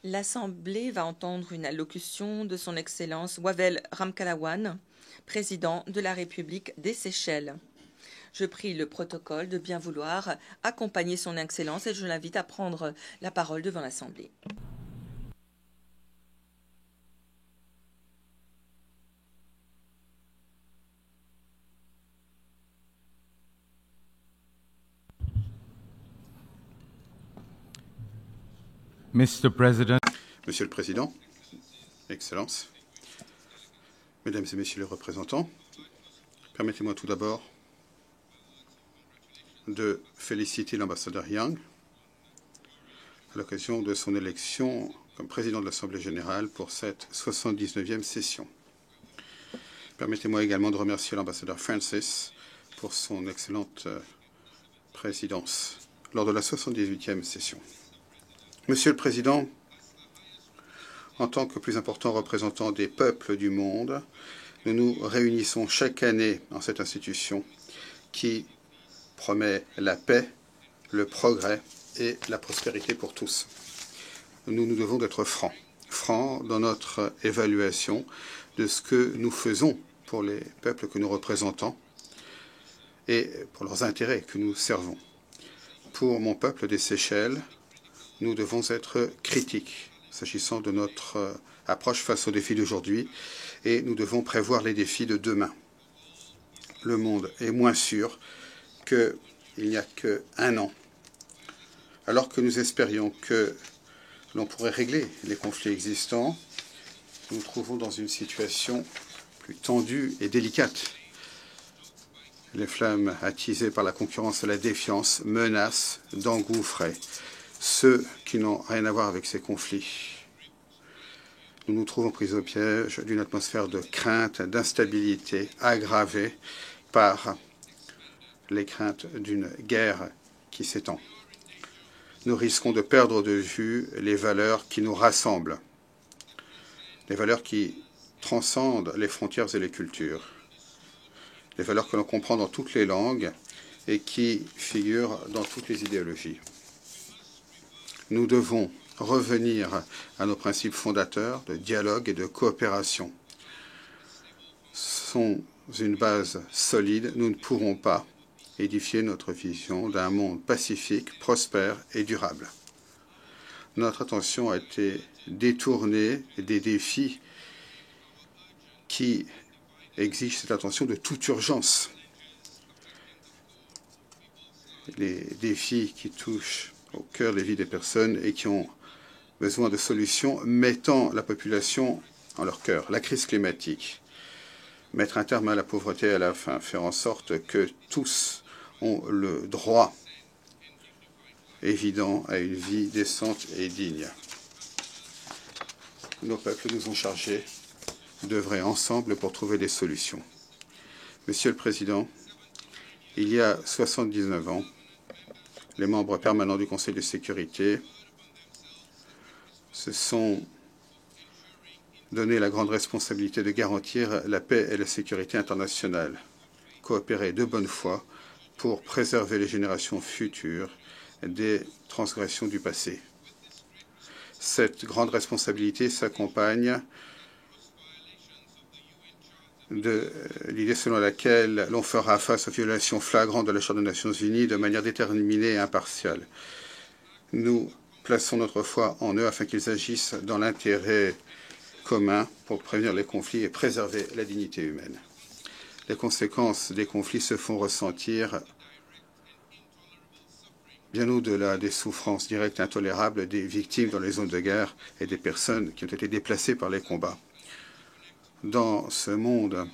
L'Assemblée va entendre une allocution de Son Excellence Wavel Ramkalawan, président de la République des Seychelles. Je prie le protocole de bien vouloir accompagner Son Excellence et je l'invite à prendre la parole devant l'Assemblée. Mr. President, Monsieur le Président, Excellences, Mesdames et Messieurs les représentants, permettez-moi tout d'abord de féliciter l'ambassadeur Yang à l'occasion de son élection comme président de l'Assemblée générale pour cette 79e session. Permettez-moi également de remercier l'ambassadeur Francis pour son excellente présidence lors de la 78e session. Monsieur le Président, en tant que plus important représentant des peuples du monde, nous nous réunissons chaque année dans cette institution qui promet la paix, le progrès et la prospérité pour tous. Nous devons être francs dans notre évaluation de ce que nous faisons pour les peuples que nous représentons et pour leurs intérêts que nous servons. Pour mon peuple des Seychelles, nous devons être critiques s'agissant de notre approche face aux défis d'aujourd'hui et nous devons prévoir les défis de demain. Le monde est moins sûr qu'il n'y a qu'un an. Alors que nous espérions que l'on pourrait régler les conflits existants, nous nous trouvons dans une situation plus tendue et délicate. Les flammes attisées par la concurrence et la défiance menacent d'engouffrer ceux qui n'ont rien à voir avec ces conflits. Nous nous trouvons pris au piège d'une atmosphère de crainte, d'instabilité aggravée par les craintes d'une guerre qui s'étend. Nous risquons de perdre de vue les valeurs qui nous rassemblent, les valeurs qui transcendent les frontières et les cultures, les valeurs que l'on comprend dans toutes les langues et qui figurent dans toutes les idéologies. Nous devons revenir à nos principes fondateurs de dialogue et de coopération. Sans une base solide, nous ne pourrons pas édifier notre vision d'un monde pacifique, prospère et durable. Notre attention a été détournée des défis qui exigent cette attention de toute urgence. Les défis qui touchent au cœur des vies des personnes et qui ont besoin de solutions mettant la population en leur cœur. La crise climatique, mettre un terme à la pauvreté et à la faim, faire en sorte que tous ont le droit évident à une vie décente et digne. Nos peuples nous ont chargés d'œuvrer ensemble pour trouver des solutions. Monsieur le Président, il y a 79 ans, les membres permanents du Conseil de sécurité se sont donné la grande responsabilité de garantir la paix et la sécurité internationale, coopérer de bonne foi pour préserver les générations futures des transgressions du passé. Cette grande responsabilité s'accompagne de l'idée selon laquelle l'on fera face aux violations flagrantes de la Charte des Nations Unies de manière déterminée et impartiale. Nous plaçons notre foi en eux afin qu'ils agissent dans l'intérêt commun pour prévenir les conflits et préserver la dignité humaine. Les conséquences des conflits se font ressentir bien au-delà des souffrances directes et intolérables des victimes dans les zones de guerre et des personnes qui ont été déplacées par les combats. Dans ce monde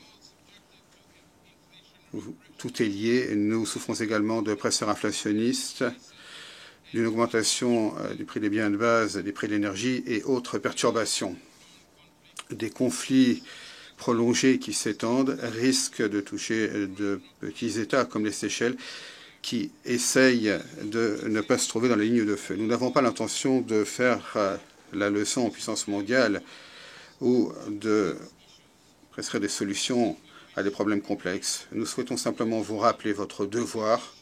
où tout est lié, nous souffrons également de presseurs inflationnistes, d'une augmentation du prix des biens de base, des prix de l'énergie et autres perturbations. Des conflits prolongés qui s'étendent risquent de toucher de petits États comme les Seychelles qui essayent de ne pas se trouver dans la ligne de feu. Nous n'avons pas l'intention de faire la leçon aux puissances mondiales ou de prescrire des solutions à des problèmes complexes. Nous souhaitons simplement vous rappeler votre devoir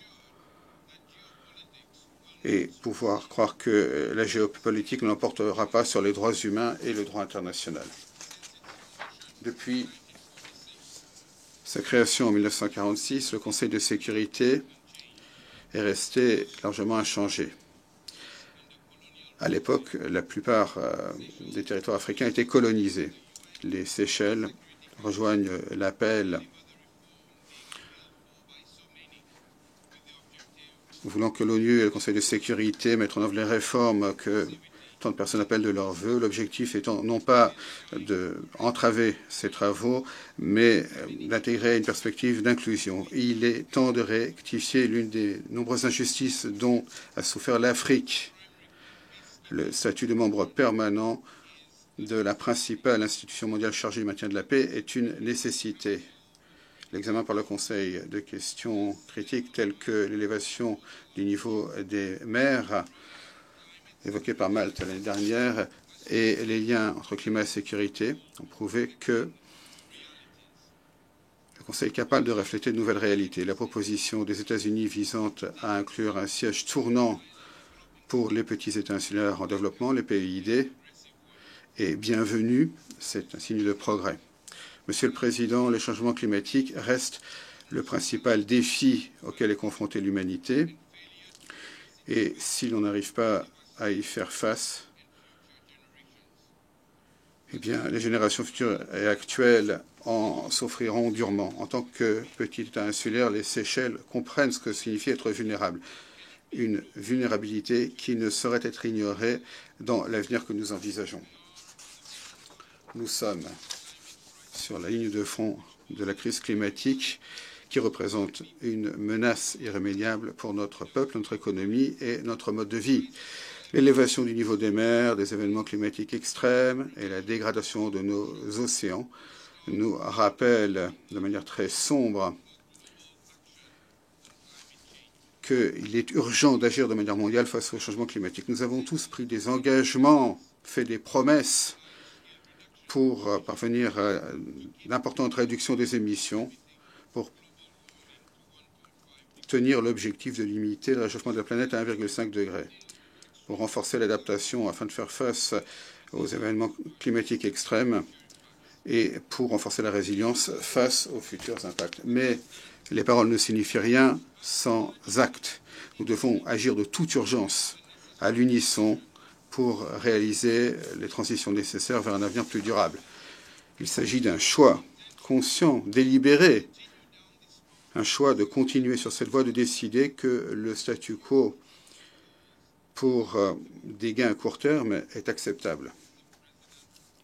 et pouvoir croire que la géopolitique ne l'emportera pas sur les droits humains et le droit international. Depuis sa création en 1946, le Conseil de sécurité est resté largement inchangé. À l'époque, la plupart des territoires africains étaient colonisés. Les Seychelles rejoignent l'appel voulant que l'ONU et le Conseil de sécurité mettent en œuvre les réformes que tant de personnes appellent de leur vœu, l'objectif étant non pas d'entraver ces travaux, mais d'intégrer une perspective d'inclusion. Il est temps de rectifier l'une des nombreuses injustices dont a souffert l'Afrique. Le statut de membre permanent de la principale institution mondiale chargée du maintien de la paix est une nécessité. L'examen par le Conseil de questions critiques telles que l'élévation du niveau des mers évoquée par Malte l'année dernière et les liens entre climat et sécurité ont prouvé que le Conseil est capable de refléter de nouvelles réalités. La proposition des États-Unis visant à inclure un siège tournant pour les petits États insulaires en développement, les PEID, est bienvenue. C'est un signe de progrès. Monsieur le Président, les changements climatiques restent le principal défi auquel est confrontée l'humanité. Et si l'on n'arrive pas à y faire face, eh bien, les générations futures et actuelles en souffriront durement. En tant que petit État insulaire, les Seychelles comprennent ce que signifie être vulnérable. Une vulnérabilité qui ne saurait être ignorée dans l'avenir que nous envisageons. Nous sommes sur la ligne de front de la crise climatique qui représente une menace irrémédiable pour notre peuple, notre économie et notre mode de vie. L'élévation du niveau des mers, des événements climatiques extrêmes et la dégradation de nos océans nous rappellent de manière très sombre qu'il est urgent d'agir de manière mondiale face au changement climatique. Nous avons tous pris des engagements, fait des promesses pour parvenir à d'importantes réductions des émissions, pour tenir l'objectif de limiter le réchauffement de la planète à 1,5 degré, pour renforcer l'adaptation afin de faire face aux événements climatiques extrêmes et pour renforcer la résilience face aux futurs impacts. Mais les paroles ne signifient rien sans actes. Nous devons agir de toute urgence, à l'unisson, pour réaliser les transitions nécessaires vers un avenir plus durable. Il s'agit d'un choix conscient, délibéré, un choix de continuer sur cette voie, de décider que le statu quo pour des gains à court terme est acceptable.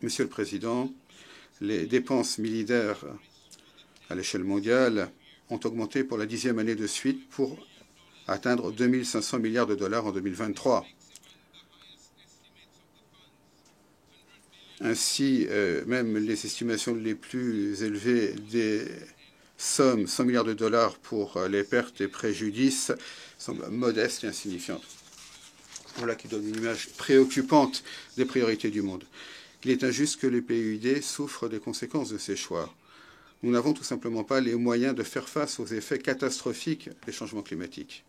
Monsieur le Président, les dépenses militaires à l'échelle mondiale ont augmenté pour la 10e année de suite pour atteindre 2 500 milliards de dollars en 2023. Ainsi, même les estimations les plus élevées des sommes, 100 milliards de dollars pour les pertes et préjudices, semblent modestes et insignifiantes. Voilà qui donne une image préoccupante des priorités du monde. Il est injuste que les PEID souffrent des conséquences de ces choix. Nous n'avons tout simplement pas les moyens de faire face aux effets catastrophiques des changements climatiques.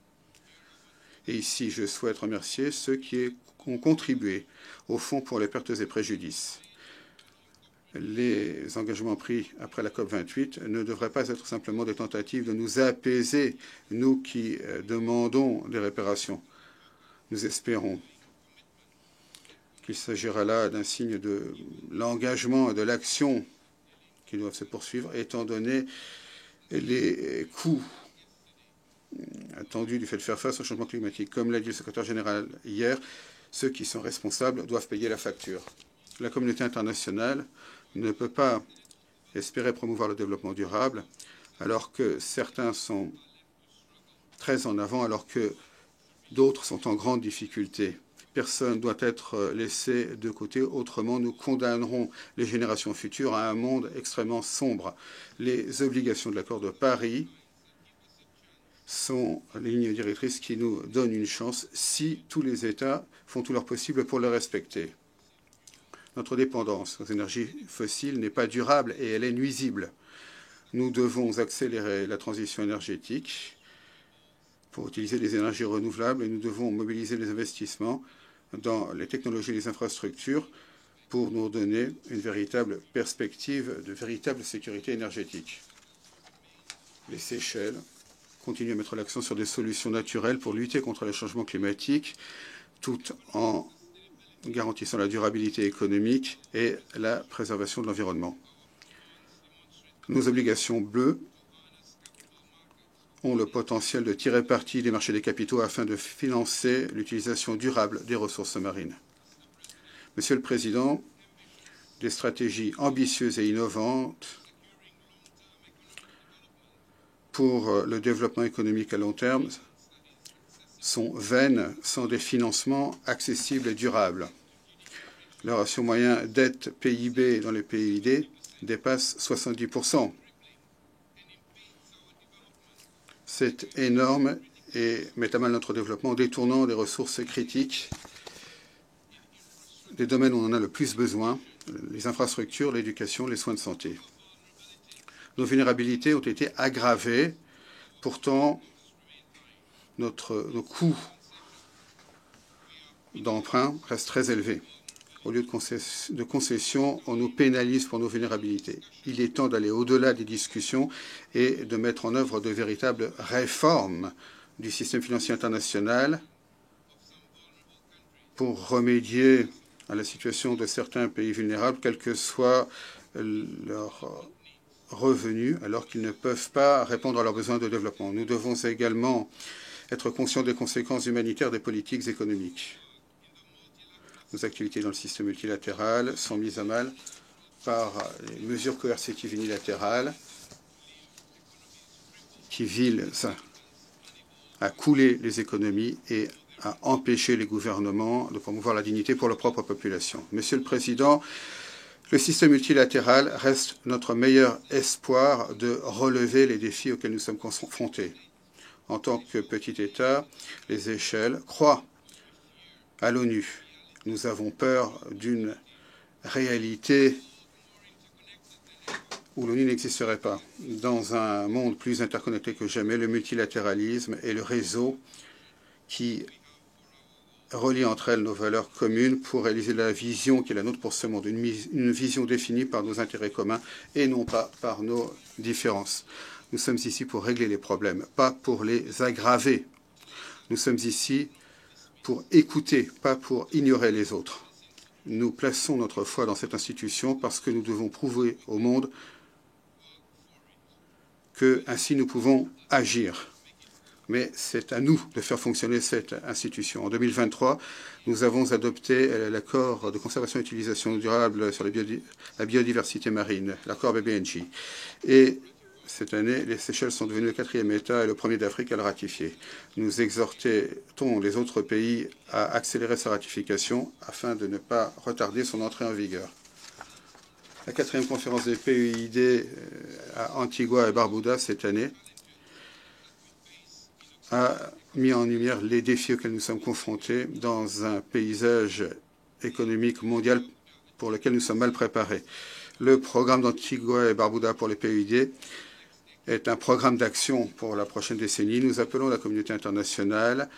Et ici, je souhaite remercier ceux qui ont contribué au Fonds pour les pertes et préjudices. Les engagements pris après la COP28 ne devraient pas être simplement des tentatives de nous apaiser, nous qui demandons des réparations. Nous espérons qu'il s'agira là d'un signe de l'engagement et de l'action qui doivent se poursuivre, étant donné les coûts attendus du fait de faire face au changement climatique. Comme l'a dit le secrétaire général hier, ceux qui sont responsables doivent payer la facture. La communauté internationale ne peut pas espérer promouvoir le développement durable alors que certains sont très en avant, alors que d'autres sont en grande difficulté. Personne ne doit être laissé de côté, autrement nous condamnerons les générations futures à un monde extrêmement sombre. Les obligations de l'accord de Paris sont les lignes directrices qui nous donnent une chance si tous les États font tout leur possible pour le respecter. Notre dépendance aux énergies fossiles n'est pas durable et elle est nuisible. Nous devons accélérer la transition énergétique pour utiliser les énergies renouvelables et nous devons mobiliser les investissements dans les technologies et les infrastructures pour nous donner une véritable perspective de véritable sécurité énergétique. Les Seychelles continuent à mettre l'accent sur des solutions naturelles pour lutter contre les changements climatiques, tout en garantissant la durabilité économique et la préservation de l'environnement. Nos obligations bleues ont le potentiel de tirer parti des marchés des capitaux afin de financer l'utilisation durable des ressources marines. Monsieur le Président, des stratégies ambitieuses et innovantes pour le développement économique à long terme sont vaines sans des financements accessibles et durables. Le ratio moyen dette-PIB dans les PID dépasse 70%. C'est énorme et met à mal notre développement en détournant des ressources critiques des domaines où on en a le plus besoin, les infrastructures, l'éducation, les soins de santé. Nos vulnérabilités ont été aggravées. Pourtant, nos coûts d'emprunt restent très élevés. Au lieu de concessions, on nous pénalise pour nos vulnérabilités. Il est temps d'aller au-delà des discussions et de mettre en œuvre de véritables réformes du système financier international pour remédier à la situation de certains pays vulnérables, quel que soit leur revenus, alors qu'ils ne peuvent pas répondre à leurs besoins de développement. Nous devons également être conscients des conséquences humanitaires des politiques économiques. Nos activités dans le système multilatéral sont mises à mal par les mesures coercitives unilatérales qui visent à couler les économies et à empêcher les gouvernements de promouvoir la dignité pour leur propre population. Monsieur le Président, le système multilatéral reste notre meilleur espoir de relever les défis auxquels nous sommes confrontés. En tant que petit État, les Seychelles croient à l'ONU. Nous avons peur d'une réalité où l'ONU n'existerait pas. Dans un monde plus interconnecté que jamais, le multilatéralisme est le réseau qui relie entre elles nos valeurs communes pour réaliser la vision qui est la nôtre pour ce monde, une vision définie par nos intérêts communs et non pas par nos différences. Nous sommes ici pour régler les problèmes, pas pour les aggraver. Nous sommes ici pour écouter, pas pour ignorer les autres. Nous plaçons notre foi dans cette institution parce que nous devons prouver au monde que ainsi nous pouvons agir. Mais c'est à nous de faire fonctionner cette institution. En 2023, nous avons adopté l'accord de conservation et d'utilisation durable sur la biodiversité marine, l'accord BBNJ. Et cette année, les Seychelles sont devenues le 4e État et le premier d'Afrique à le ratifier. Nous exhortons les autres pays à accélérer sa ratification afin de ne pas retarder son entrée en vigueur. La 4e conférence des PEID à Antigua et Barbuda cette année a mis en lumière les défis auxquels nous sommes confrontés dans un paysage économique mondial pour lequel nous sommes mal préparés. Le programme d'Antigua et Barbuda pour les PEID est un programme d'action pour la prochaine décennie. Nous appelons la communauté internationale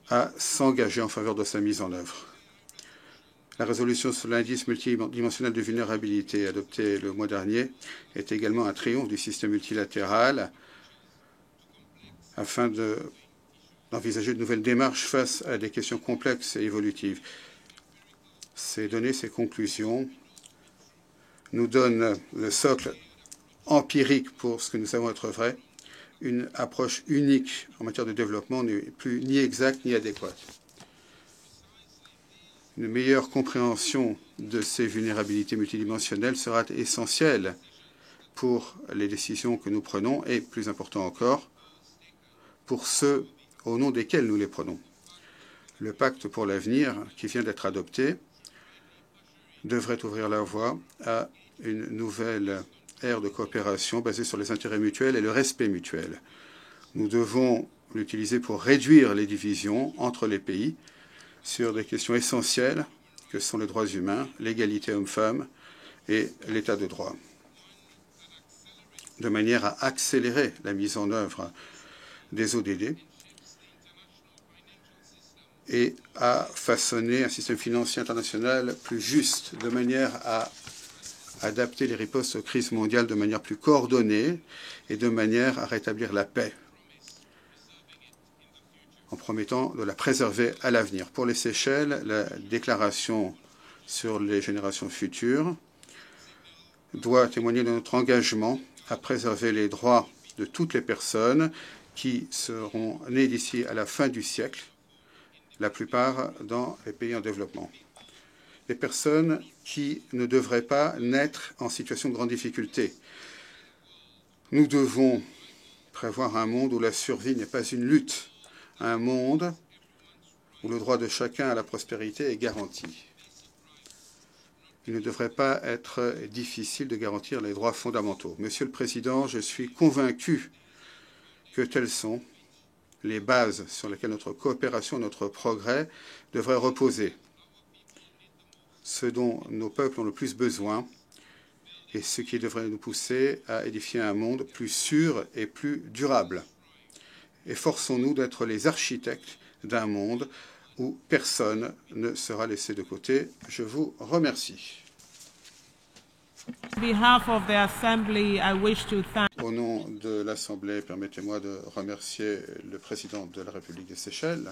à s'engager en faveur de sa mise en œuvre. La résolution sur l'indice multidimensionnel de vulnérabilité adoptée le mois dernier est également un triomphe du système multilatéral afin d'envisager de nouvelles démarches face à des questions complexes et évolutives. Ces données, ces conclusions nous donnent le socle empirique pour ce que nous savons être vrai. Une approche unique en matière de développement n'est plus ni exacte ni adéquate. Une meilleure compréhension de ces vulnérabilités multidimensionnelles sera essentielle pour les décisions que nous prenons et, plus important encore, pour ceux au nom desquels nous les prenons. Le pacte pour l'avenir qui vient d'être adopté devrait ouvrir la voie à une nouvelle ère de coopération basée sur les intérêts mutuels et le respect mutuel. Nous devons l'utiliser pour réduire les divisions entre les pays sur des questions essentielles que sont les droits humains, l'égalité homme-femme et l'état de droit, de manière à accélérer la mise en œuvre des ODD et à façonner un système financier international plus juste, de manière à adapter les ripostes aux crises mondiales de manière plus coordonnée et de manière à rétablir la paix, en promettant de la préserver à l'avenir. Pour les Seychelles, la déclaration sur les générations futures doit témoigner de notre engagement à préserver les droits de toutes les personnes qui seront nées d'ici à la fin du siècle, la plupart dans les pays en développement. Les personnes qui ne devraient pas naître en situation de grande difficulté. Nous devons prévoir un monde où la survie n'est pas une lutte, un monde où le droit de chacun à la prospérité est garanti. Il ne devrait pas être difficile de garantir les droits fondamentaux. Monsieur le Président, je suis convaincu que telles sont les bases sur lesquelles notre coopération, notre progrès devraient reposer. Ce dont nos peuples ont le plus besoin et ce qui devrait nous pousser à édifier un monde plus sûr et plus durable. Efforçons-nous d'être les architectes d'un monde où personne ne sera laissé de côté. Je vous remercie. Au nom de l'Assemblée, permettez-moi de remercier le président de la République des Seychelles,